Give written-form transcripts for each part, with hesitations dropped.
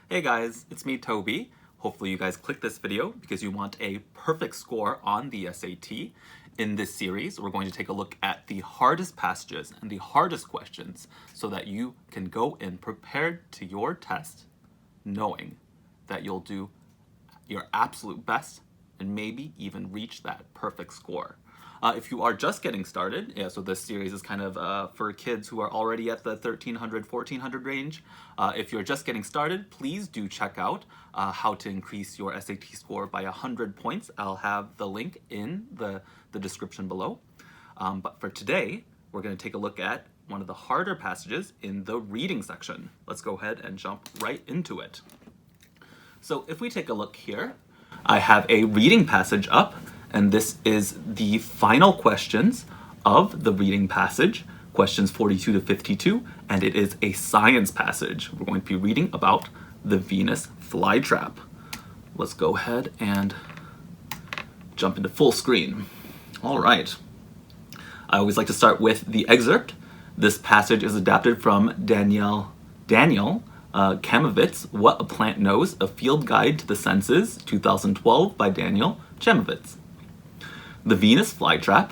Hey guys, it's me, Toby. Hopefully you guys clicked this video because you want a perfect score on the SAT. In this series, we're going to take a look at the hardest passages and the hardest questions so that you can go in prepared to your test, knowing that you'll do your absolute best and maybe even reach that perfect score. If you are just getting started, so this series is kind of for kids who are already at the 1300, 1400 range. If you're just getting started, please do check out how to increase your SAT score by 100 points. I'll have the link in the description below. But for today, we're going to take a look at one of the harder passages in the reading section. Let's go ahead and jump right into it. So if we take a look here, I have a reading passage up, and this is the final questions of the reading passage, questions 42 to 52, and it is a science passage. We're going to be reading about the Venus flytrap. Let's go ahead and jump into full screen. All right. I always like to start with the excerpt. This passage is adapted from Daniel Chamovitz, What a Plant Knows, A Field Guide to the Senses, 2012 by Daniel Chamovitz. The Venus flytrap,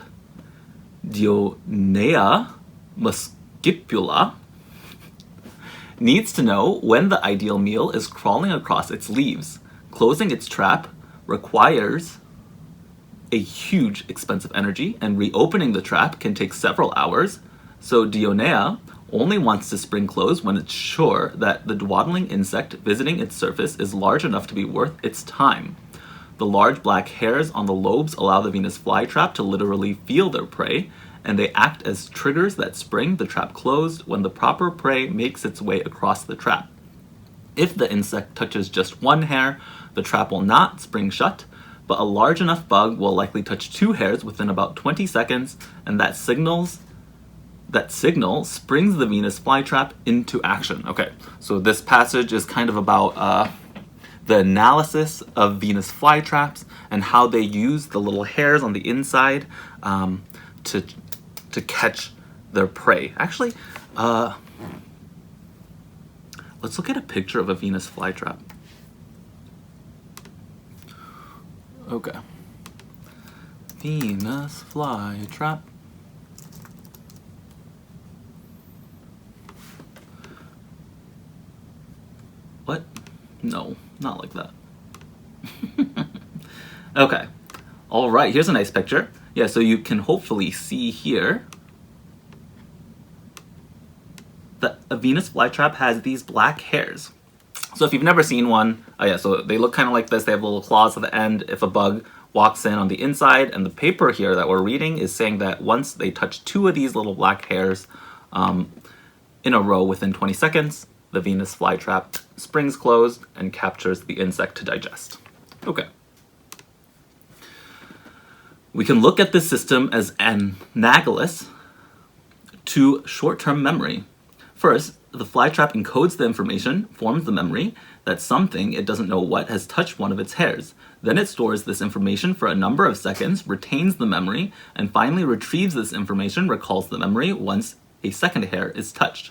Dionea muscipula, needs to know when the ideal meal is crawling across its leaves. Closing its trap requires a huge expensive energy, and reopening the trap can take several hours, so Dionea only wants to spring close when it's sure that the dwaddling insect visiting its surface is large enough to be worth its time. The large black hairs on the lobes allow the Venus flytrap to literally feel their prey, and they act as triggers that spring the trap closed when the proper prey makes its way across the trap. If the insect touches just one hair, the trap will not spring shut, but a large enough bug will likely touch two hairs within about 20 seconds, and that signal springs the Venus flytrap into action. Okay, so this passage is kind of about the analysis of Venus flytraps and how they use the little hairs on the inside to catch their prey. Actually, let's look at a picture of a Venus flytrap. Okay. Venus flytrap. What? No, not like that. Okay. All right, here's a nice picture. Yeah, so you can hopefully see here that a Venus flytrap has these black hairs. So if you've never seen one, so they look kind of like this. They have little claws at the end if a bug walks in on the inside, and the paper here that we're reading is saying that once they touch two of these little black hairs in a row within 20 seconds, the Venus flytrap springs closed and captures the insect to digest. Okay. We can look at this system as analogous to short-term memory. First, the flytrap encodes the information, forms the memory, that something, it doesn't know what, has touched one of its hairs. Then it stores this information for a number of seconds, retains the memory, and finally retrieves this information, recalls the memory once a second hair is touched.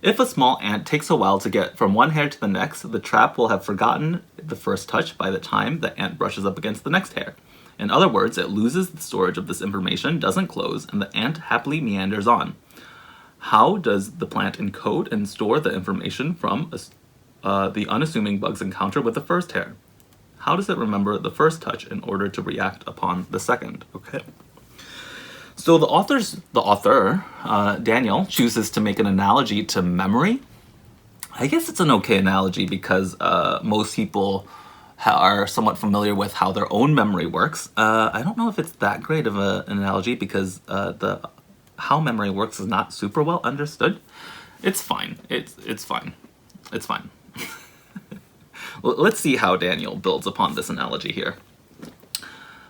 If a small ant takes a while to get from one hair to the next, the trap will have forgotten the first touch by the time the ant brushes up against the next hair. In other words, it loses the storage of this information, doesn't close, and the ant happily meanders on. How does the plant encode and store the information from the unassuming bug's encounter with the first hair? How does it remember the first touch in order to react upon the second? Okay. So the author, Daniel, chooses to make an analogy to memory. I guess it's an okay analogy because most people are somewhat familiar with how their own memory works. I don't know if it's that great of an analogy because how memory works is not super well understood. It's fine. It's fine. It's fine. Let's see how Daniel builds upon this analogy here.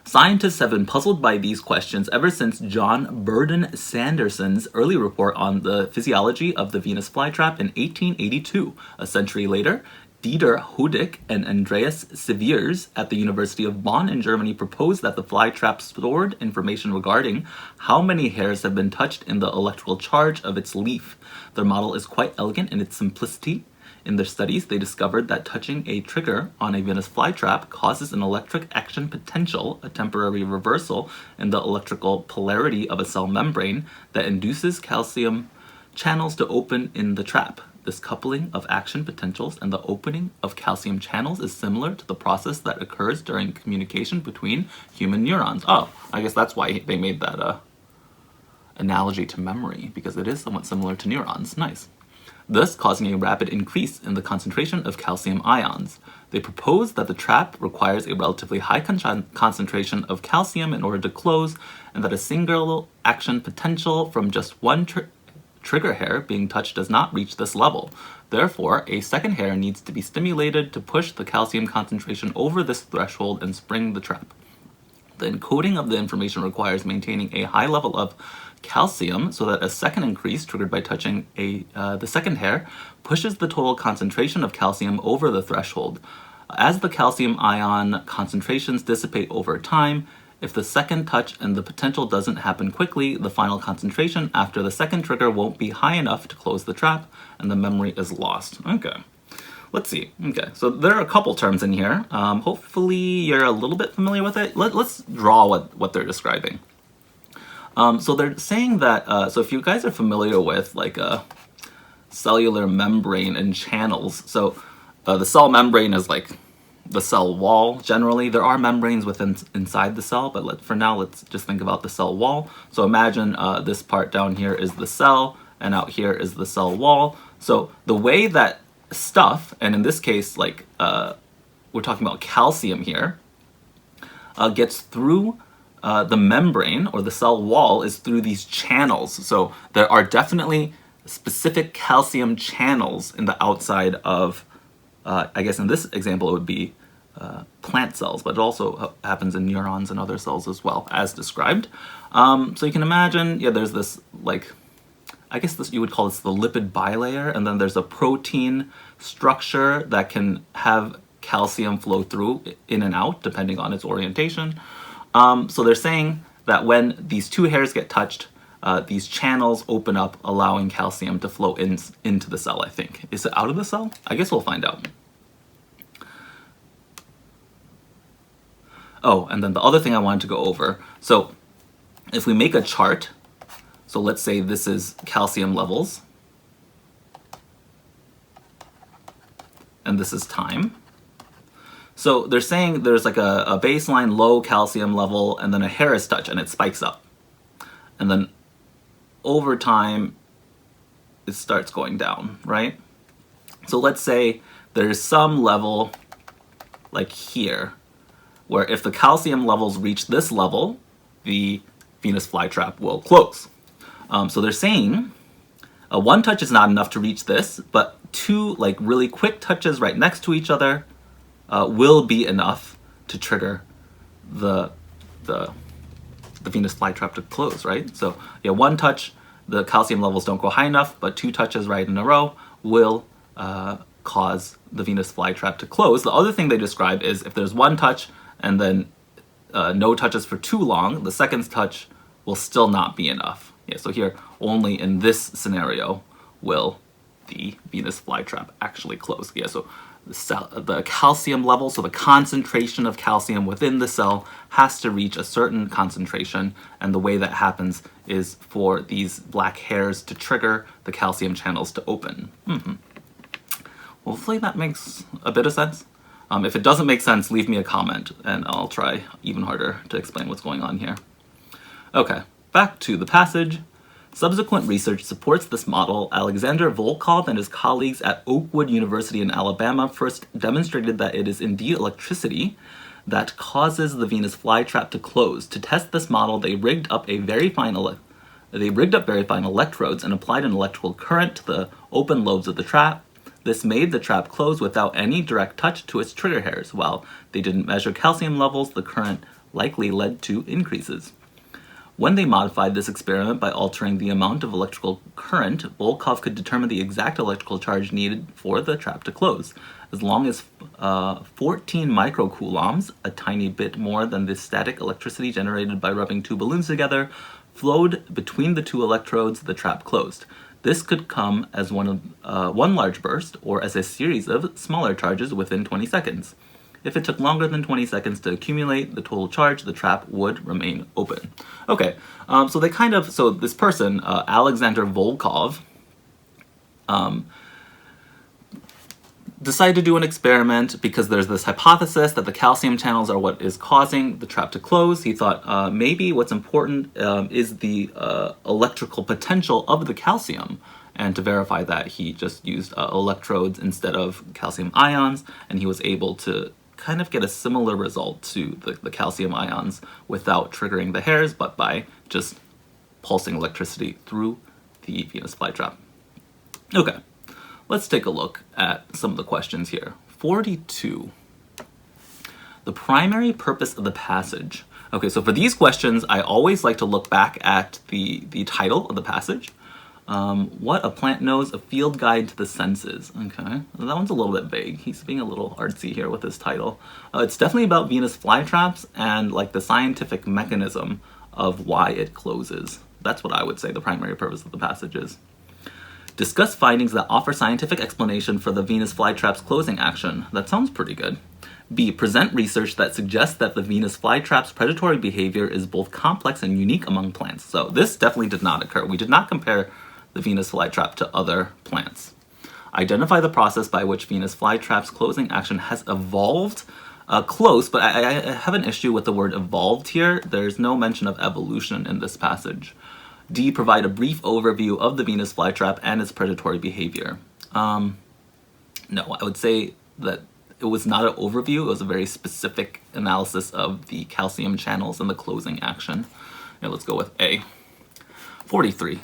Scientists have been puzzled by these questions ever since John Burdon Sanderson's early report on the physiology of the Venus flytrap in 1882. A century later, Dieter Hudig and Andreas Seviers at the University of Bonn in Germany proposed that the flytrap stored information regarding how many hairs have been touched in the electrical charge of its leaf. Their model is quite elegant in its simplicity. In their studies, they discovered that touching a trigger on a Venus flytrap causes an electric action potential, a temporary reversal in the electrical polarity of a cell membrane that induces calcium channels to open in the trap. This coupling of action potentials and the opening of calcium channels is similar to the process that occurs during communication between human neurons. Oh, I guess that's why they made that analogy to memory, because it is somewhat similar to neurons. Nice. Thus causing a rapid increase in the concentration of calcium ions. They propose that the trap requires a relatively high concentration of calcium in order to close, and that a single action potential from just one trigger hair being touched does not reach this level. Therefore, a second hair needs to be stimulated to push the calcium concentration over this threshold and spring the trap. The encoding of the information requires maintaining a high level of calcium so that a second increase triggered by touching the second hair pushes the total concentration of calcium over the threshold. As the calcium ion concentrations dissipate over time, if the second touch and the potential doesn't happen quickly, the final concentration after the second trigger won't be high enough to close the trap, and the memory is lost. Okay, let's see. Okay, so there are a couple terms in here. Hopefully you're a little bit familiar with it. Let's draw what they're describing. So they're saying that, so if you guys are familiar with like a cellular membrane and channels, so the cell membrane is like the cell wall generally. There are membranes inside the cell, but for now let's just think about the cell wall. So imagine this part down here is the cell, and out here is the cell wall. So the way that stuff, and in this case like we're talking about calcium here, gets through the membrane or the cell wall is through these channels. So there are definitely specific calcium channels in the outside of I guess in this example it would be plant cells, but it also happens in neurons and other cells as well, as described. So you can imagine, yeah, there's this, like, I guess this, you would call this the lipid bilayer, and then there's a protein structure that can have calcium flow through in and out depending on its orientation. So they're saying that when these two hairs get touched, these channels open up, allowing calcium to flow into the cell, I think. Is it out of the cell? I guess we'll find out. Oh, and then the other thing I wanted to go over. So if we make a chart, so let's say this is calcium levels, and this is time. So they're saying there's like a baseline low calcium level, and then a hair is touched and it spikes up. And then over time, it starts going down, right? So let's say there's some level like here, where if the calcium levels reach this level, the Venus flytrap will close. So they're saying one touch is not enough to reach this, but two like really quick touches right next to each other will be enough to trigger the Venus flytrap to close, right? So yeah, one touch, the calcium levels don't go high enough, but two touches right in a row will cause the Venus flytrap to close. The other thing they describe is if there's one touch and then no touches for too long, the second touch will still not be enough. Yeah, so here, only in this scenario will the Venus flytrap actually close. Yeah, so the calcium level, so the concentration of calcium within the cell has to reach a certain concentration, and the way that happens is for these black hairs to trigger the calcium channels to open. Hopefully that makes a bit of sense. If it doesn't make sense, leave me a comment and I'll try even harder to explain what's going on here. Okay, back to the passage. Subsequent research supports this model. Alexander Volkov and his colleagues at Oakwood University in Alabama first demonstrated that it is indeed electricity that causes the Venus flytrap to close. To test this model, they rigged up very fine electrodes and applied an electrical current to the open lobes of the trap. This made the trap close without any direct touch to its trigger hairs. While they didn't measure calcium levels, the current likely led to increases. When they modified this experiment by altering the amount of electrical current, Volkov could determine the exact electrical charge needed for the trap to close. As long as 14 microcoulombs, a tiny bit more than the static electricity generated by rubbing two balloons together, flowed between the two electrodes, the trap closed. This could come as one large burst or as a series of smaller charges within 20 seconds. If it took longer than 20 seconds to accumulate the total charge, the trap would remain open. Okay, so this person, Alexander Volkov, decided to do an experiment because there's this hypothesis that the calcium channels are what is causing the trap to close. He thought maybe what's important is the electrical potential of the calcium. And to verify that, he just used electrodes instead of calcium ions, and he was able to kind of get a similar result to the calcium ions without triggering the hairs, but by just pulsing electricity through the Venus flytrap. Okay. Let's take a look at some of the questions here. 42. The primary purpose of the passage. Okay, so for these questions, I always like to look back at the title of the passage. What a plant knows, a field guide to the senses. Okay, well, that one's a little bit vague. He's being a little artsy here with his title. It's definitely about Venus flytraps and like the scientific mechanism of why it closes. That's what I would say the primary purpose of the passage is. Discuss findings that offer scientific explanation for the Venus flytrap's closing action. That sounds pretty good. B. Present research that suggests that the Venus flytrap's predatory behavior is both complex and unique among plants. So this definitely did not occur. We did not compare the Venus flytrap to other plants. Identify the process by which Venus flytrap's closing action has evolved. Close, but I have an issue with the word evolved here. There's no mention of evolution in this passage. D. Provide a brief overview of the Venus flytrap and its predatory behavior. No, I would say that it was not an overview. It was a very specific analysis of the calcium channels and the closing action. Now let's go with A. 43.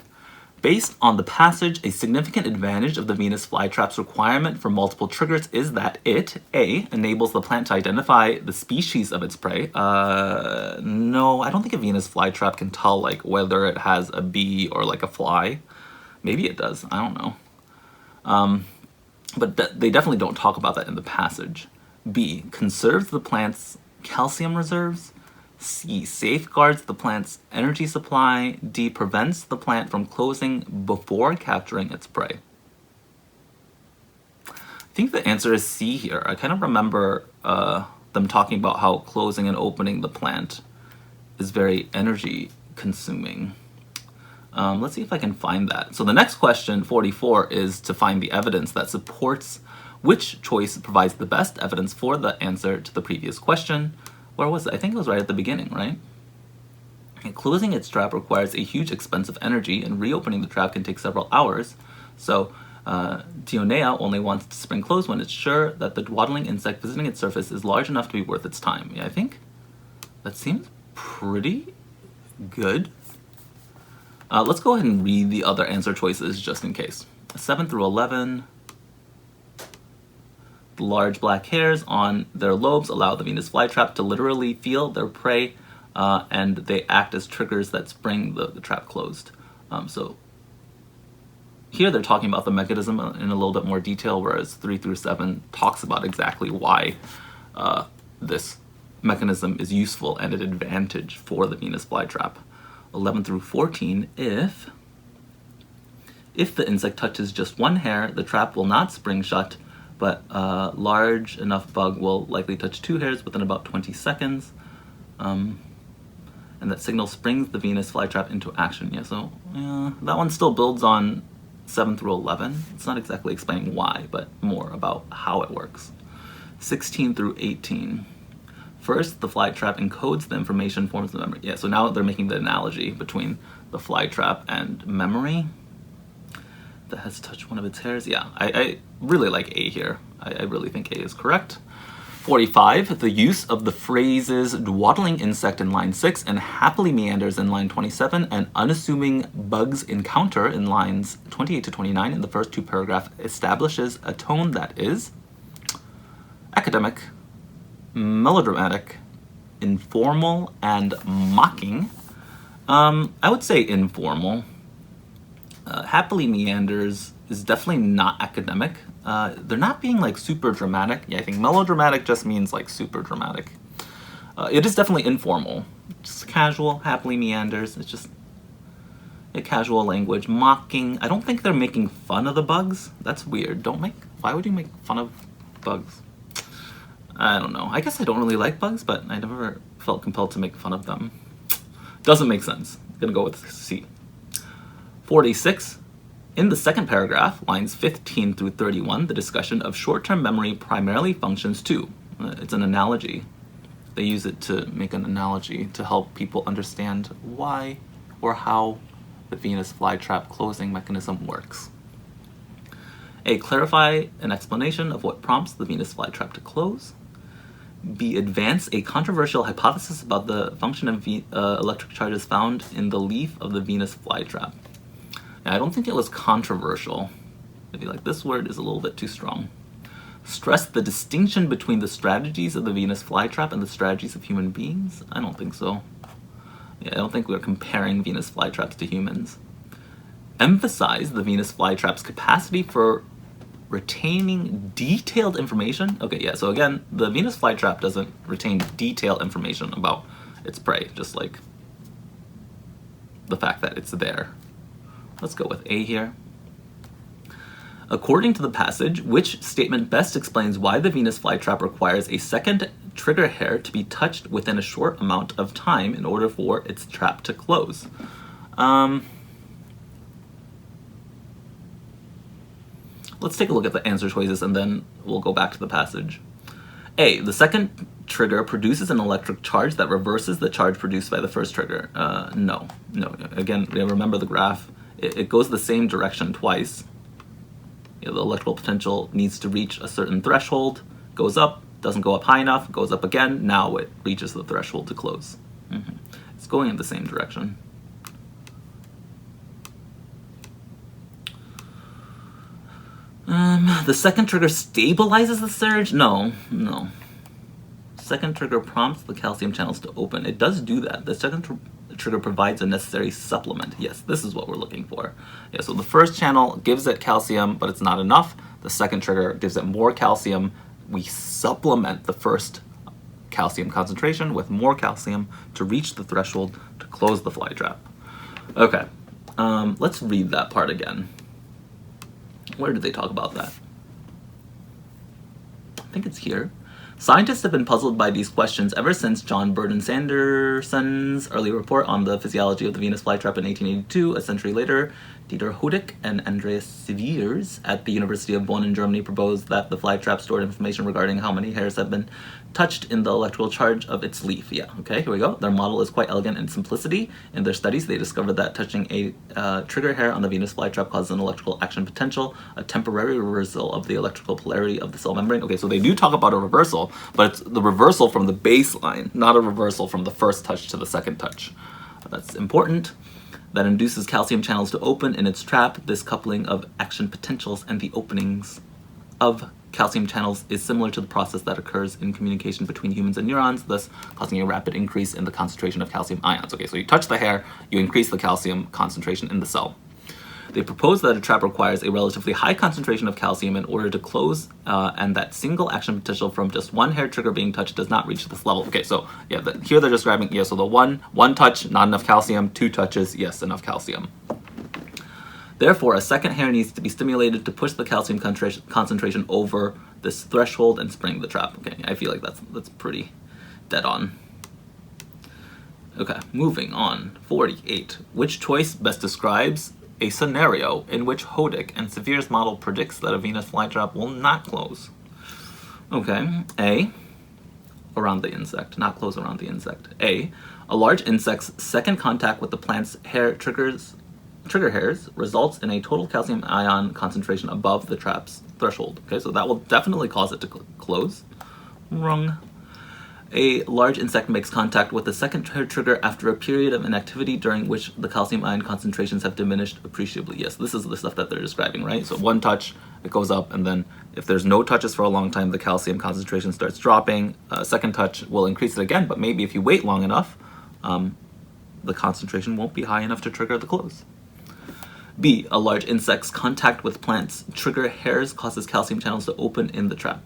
Based on the passage, a significant advantage of the Venus flytrap's requirement for multiple triggers is that it, A, enables the plant to identify the species of its prey. No, I don't think a Venus flytrap can tell like whether it has a bee or like a fly. Maybe it does, I don't know. But they definitely don't talk about that in the passage. B, conserves the plant's calcium reserves. C, safeguards the plant's energy supply. D, prevents the plant from closing before capturing its prey. I think the answer is C here. I kind of remember them talking about how closing and opening the plant is very energy consuming. Let's see if I can find that. So the next question, 44, is to find the evidence that supports which choice provides the best evidence for the answer to the previous question. Where was it? I think it was right at the beginning, right? And closing its trap requires a huge expense of energy, and reopening the trap can take several hours. So Dionea only wants to spring closed when it's sure that the waddling insect visiting its surface is large enough to be worth its time. Yeah, I think that seems pretty good. Let's go ahead and read the other answer choices just in case. 7 through 11. The large black hairs on their lobes allow the Venus flytrap to literally feel their prey, and they act as triggers that spring the trap closed. So here they're talking about the mechanism in a little bit more detail, whereas 3 through 7 talks about exactly why this mechanism is useful and an advantage for the Venus flytrap. 11 through 14, if the insect touches just one hair, the trap will not spring shut, but a large enough bug will likely touch 2 hairs within about 20 seconds. And that signal springs the Venus flytrap into action. Yeah, so that one still builds on 7 through 11. It's not exactly explaining why, but more about how it works. 16 through 18. First, the flytrap encodes the information, forms the memory. Yeah, so now they're making the analogy between the flytrap and memory. That has touched one of its hairs. Yeah, I really like A here. I really think A is correct. 45, the use of the phrases dwaddling insect in line 6 and happily meanders in line 27 and unassuming bugs encounter in lines 28 to 29 in the first 2 paragraphs establishes a tone that is academic, melodramatic, informal, and mocking. I would say informal. Happily meanders is definitely not academic. They're not being like super dramatic. Yeah, I think melodramatic just means like super dramatic. It is definitely informal, just casual, happily meanders. It's just, Casual language, mocking. I don't think they're making fun of the bugs. That's weird. Why would you make fun of bugs? I don't know. I guess I don't really like bugs, but I never felt compelled to make fun of them. Doesn't make sense. I'm gonna go with C. 46. In the second paragraph, lines 15 through 31, the discussion of short-term memory primarily functions to. It's an analogy. They use it to make an analogy to help people understand why or how the Venus flytrap closing mechanism works. A. Clarify an explanation of what prompts the Venus flytrap to close. B. Advance a controversial hypothesis about the function of electric charges found in the leaf of the Venus flytrap. Now, I don't think it was controversial. Maybe like this word is a little bit too strong. Stress the distinction between the strategies of the Venus flytrap and the strategies of human beings? I don't think so. Yeah, I don't think we're comparing Venus flytraps to humans. Emphasize the Venus flytrap's capacity for retaining detailed information. Okay, yeah, so again, the Venus flytrap doesn't retain detailed information about its prey, just like the fact that it's there. Let's go with A here. According to the passage, which statement best explains why the Venus flytrap requires a second trigger hair to be touched within a short amount of time in order for its trap to close? Let's take a look at the answer choices and then we'll go back to the passage. A. The second trigger produces an electric charge that reverses the charge produced by the first trigger. No. Again, remember the graph. It goes the same direction twice. The electrical potential needs to reach a certain threshold, goes up, doesn't go up high enough, goes up again, now it reaches the threshold to close. It's going in the same direction. The second trigger stabilizes the surge? No. Second trigger prompts the calcium channels to open. It does do that. The second trigger provides a necessary supplement. Yes, this is what we're looking for. Yeah, so the first channel gives it calcium, but it's not enough. The second trigger gives it more calcium. We supplement the first calcium concentration with more calcium to reach the threshold to close the fly trap. Okay, let's read that part again. Where did they talk about that? I think it's here. Scientists have been puzzled by these questions ever since John Burton Sanderson's early report on the physiology of the Venus flytrap in 1882. A century later, Dieter Hodik and Andreas Seviers at the University of Bonn in Germany proposed that the flytrap stored information regarding how many hairs have been touched in the electrical charge of its leaf. Yeah, okay, here we go. Their model is quite elegant in simplicity. In their studies, they discovered that touching a trigger hair on the Venus flytrap causes an electrical action potential, a temporary reversal of the electrical polarity of the cell membrane. Okay, so they do talk about a reversal, but it's the reversal from the baseline, not a reversal from the first touch to the second touch. That's important. That induces calcium channels to open in its trap. This coupling of action potentials and the openings of calcium channels is similar to the process that occurs in communication between humans and neurons, thus causing a rapid increase in the concentration of calcium ions. Okay, so you touch the hair, you increase the calcium concentration in the cell. They propose that a trap requires a relatively high concentration of calcium in order to close, and that single action potential from just one hair trigger being touched does not reach this level. Okay, so yeah, here they're describing, yeah, so the one touch, not enough calcium, 2 touches, yes, enough calcium. Therefore, a second hair needs to be stimulated to push the calcium concentration over this threshold and spring the trap. Okay, I feel like that's pretty dead on. Okay, moving on. 48. Which choice best describes a scenario in which Hodik and Seviers' model predicts that a Venus flytrap will not close? Okay, A, around the insect, not close around the insect. A large insect's second contact with the plant's trigger hairs results in a total calcium ion concentration above the trap's threshold. Okay, so that will definitely cause it to close. Wrong. A large insect makes contact with the second trigger after a period of inactivity during which the calcium ion concentrations have diminished appreciably. Yes, this is the stuff that they're describing, right? So one touch, it goes up, and then if there's no touches for a long time, the calcium concentration starts dropping. Second touch will increase it again, but maybe if you wait long enough, the concentration won't be high enough to trigger the close. B, a large insect's contact with plants' trigger hairs causes calcium channels to open in the trap.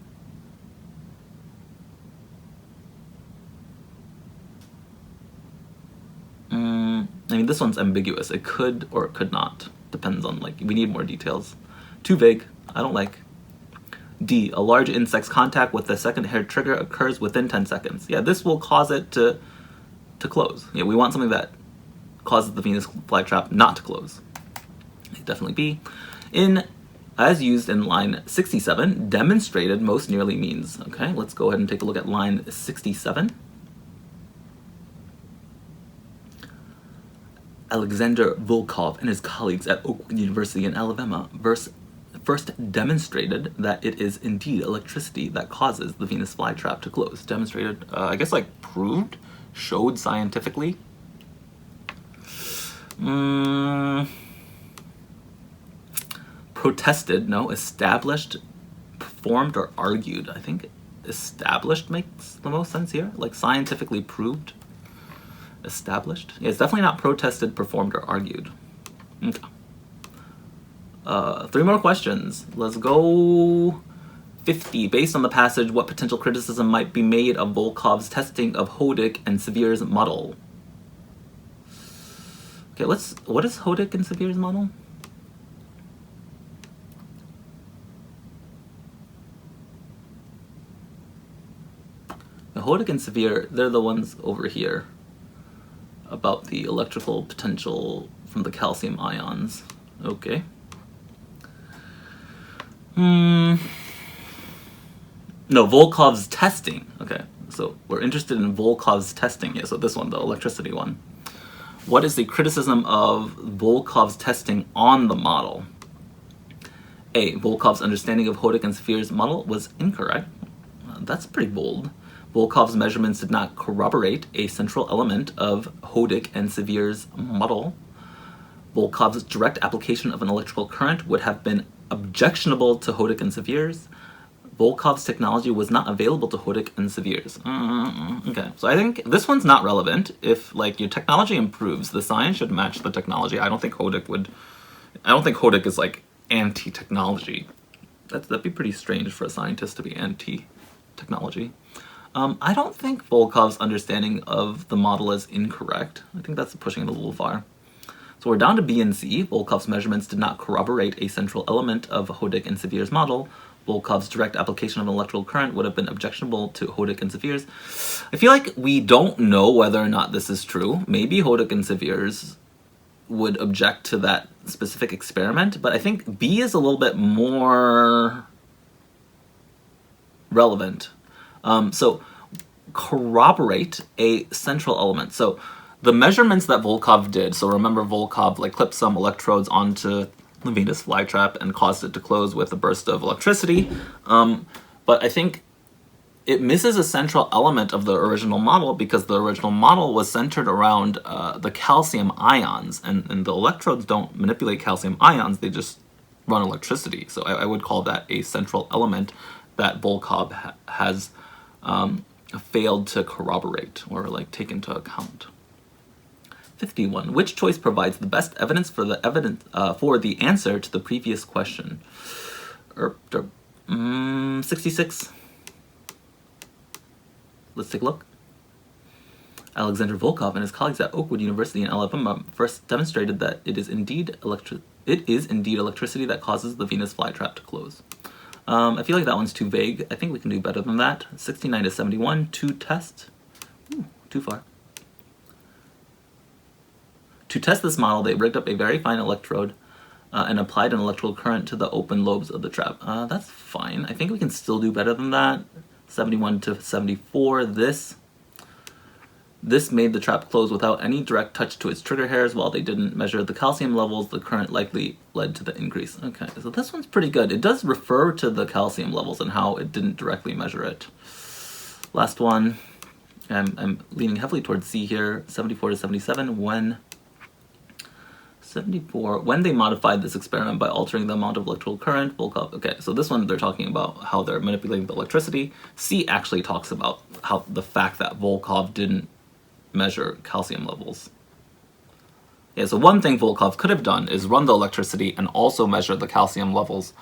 I mean, this one's ambiguous. It could or it could not. Depends on, like, we need more details. Too vague. I don't like. D, a large insect's contact with the second hair trigger occurs within 10 seconds. Yeah, this will cause it to close. Yeah, we want something that causes the Venus flytrap not to close. Definitely B. As used in line 67, demonstrated most nearly means. Okay, let's go ahead and take a look at line 67. Alexander Volkov and his colleagues at Oakwood University in Alabama first demonstrated that it is indeed electricity that causes the Venus flytrap to close. Demonstrated, I guess, like proved, showed scientifically. Protested, no. Established, performed, or argued. I think established makes the most sense here. Like scientifically proved. Established. Yeah, it's definitely not protested, performed, or argued. Okay. 3 more questions. Let's go. 50. Based on the passage, what potential criticism might be made of Volkov's testing of Hodik and Severe's model? Okay, what is Hodik and Severe's model? The Hodik and Severe, they're the ones over here about the electrical potential from the calcium ions. Okay. No, Volkov's testing. Okay, so we're interested in Volkov's testing. Yeah, so this one, the electricity one. What is the criticism of Volkov's testing on the model? A, Volkov's understanding of Hodik and Severe's model was incorrect. That's pretty bold. Volkov's measurements did not corroborate a central element of Hodik and Severe's model. Volkov's direct application of an electrical current would have been objectionable to Hodik and Severe's. Volkov's technology was not available to Hodik and Severe's. Okay, so I think this one's not relevant. If, like, your technology improves, the science should match the technology. I don't think Hodik is, like, anti-technology. That'd be pretty strange for a scientist to be anti-technology. I don't think Volkov's understanding of the model is incorrect. I think that's pushing it a little far. So we're down to B and C. Volkov's measurements did not corroborate a central element of Hodik and Severe's model. Volkov's direct application of an electrical current would have been objectionable to Hodik and Severe's. I feel like we don't know whether or not this is true. Maybe Hodik and Severe's would object to that specific experiment, but I think B is a little bit more relevant. So corroborate a central element. So the measurements that Volkov did, so remember Volkov like clipped some electrodes onto the Venus flytrap and caused it to close with a burst of electricity, but I think it misses a central element of the original model because the original model was centered around the calcium ions, and the electrodes don't manipulate calcium ions, they just run electricity. So I would call that a central element that Volkov has failed to corroborate or like take into account. 51. Which choice provides the best evidence for the answer to the previous question? 66. Let's take a look. Alexander Volkov and his colleagues at Oakwood University in Alabama first demonstrated that it is indeed electricity that causes the Venus flytrap to close. I feel like that one's too vague. I think we can do better than that. 69 to 71, to test. Ooh, too far. To test this model, they rigged up a very fine electrode and applied an electrical current to the open lobes of the trap. That's fine. I think we can still do better than that. 71 to 74, this made the trap close without any direct touch to its trigger hairs. While they didn't measure the calcium levels, the current likely led to the increase. Okay, so this one's pretty good. It does refer to the calcium levels and how it didn't directly measure it. Last one, I'm leaning heavily towards C here, 74 to 77, when they modified this experiment by altering the amount of electrical current, Volkov. Okay, so this one they're talking about how they're manipulating the electricity. C actually talks about how the fact that Volkov didn't measure calcium levels. Yeah, so one thing Volkov could have done is run the electricity and also measure the calcium levels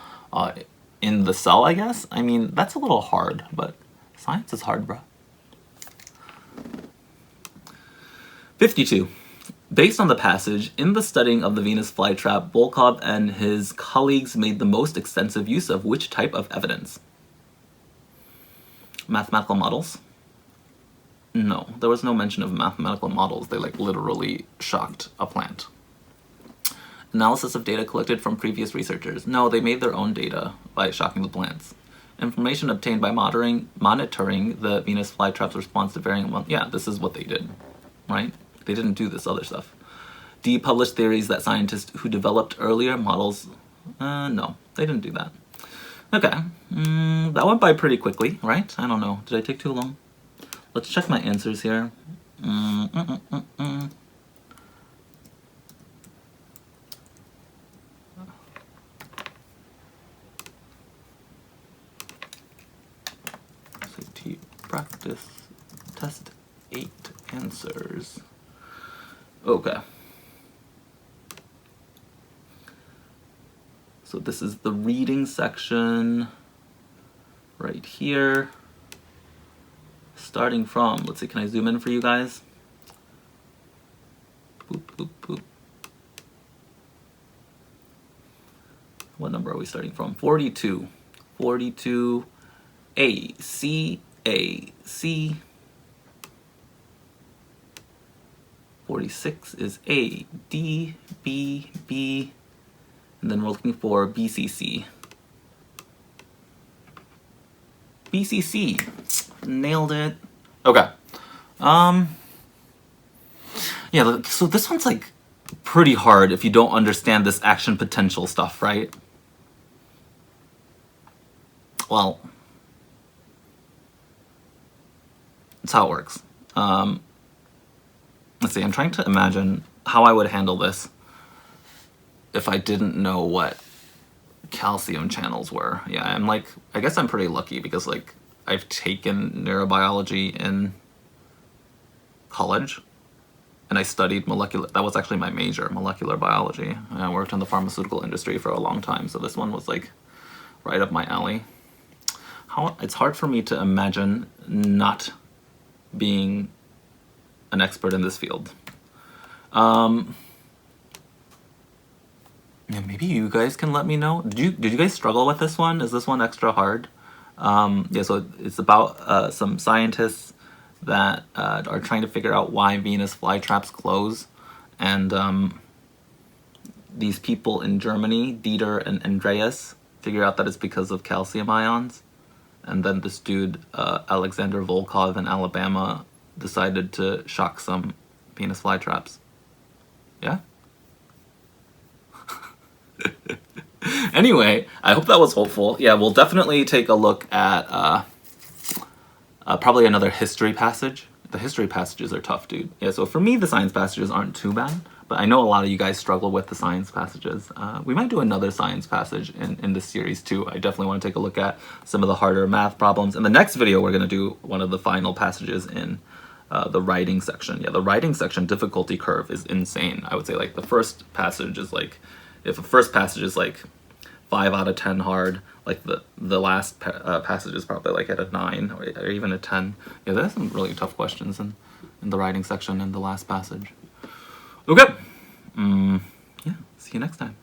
in the cell, I guess. I mean, that's a little hard, but science is hard, bro. 52. Based on the passage, in the studying of the Venus flytrap, Volkov and his colleagues made the most extensive use of which type of evidence? Mathematical models? No, there was no mention of mathematical models. They like literally shocked a plant. Analysis of data collected from previous researchers. No, they made their own data by shocking the plants. Information obtained by monitoring the Venus flytrap's response to varying... Yeah, this is what they did, right? They didn't do this other stuff. D, published theories that scientists who developed earlier models... no, they didn't do that. Okay, that went by pretty quickly, right? I don't know. Did I take too long? Let's check my answers here. SAT practice test 8 answers. Okay. So this is the reading section right here. Starting from, let's see, can I zoom in for you guys? Boop, boop, boop. What number are we starting from? 42. 42. A, C, A, C. 46 is A, D, B, B. And then we're looking for BCC. BCC. Nailed it. Okay. Yeah, so this one's like pretty hard if you don't understand this action potential stuff, right? Well, that's how it works. Let's see, I'm trying to imagine how I would handle this if I didn't know what calcium channels were. Yeah, I guess I'm pretty lucky because like I've taken neurobiology in college and I studied that was actually my major, molecular biology. And I worked in the pharmaceutical industry for a long time, so this one was like right up my alley. It's hard for me to imagine not being an expert in this field. Yeah, maybe you guys can let me know. Did you guys struggle with this one? Is this one extra hard? Yeah, so it's about some scientists that are trying to figure out why Venus flytraps close, and these people in Germany, Dieter and Andreas, figure out that it's because of calcium ions, and then this dude Alexander Volkov in Alabama decided to shock some Venus flytraps. Yeah? Anyway, I hope that was helpful. Yeah, we'll definitely take a look at probably another history passage. The history passages are tough, dude. Yeah, so for me, the science passages aren't too bad, but I know a lot of you guys struggle with the science passages. We might do another science passage in this series too. I definitely want to take a look at some of the harder math problems. In the next video, we're going to do one of the final passages in the writing section. Yeah, the writing section difficulty curve is insane. I would say like the first passage is like, if the first passage is like 5 out of 10 hard, like the last passage is probably like at a 9 or even a 10. Yeah, there's some really tough questions in the writing section in the last passage. Okay. Yeah, see you next time.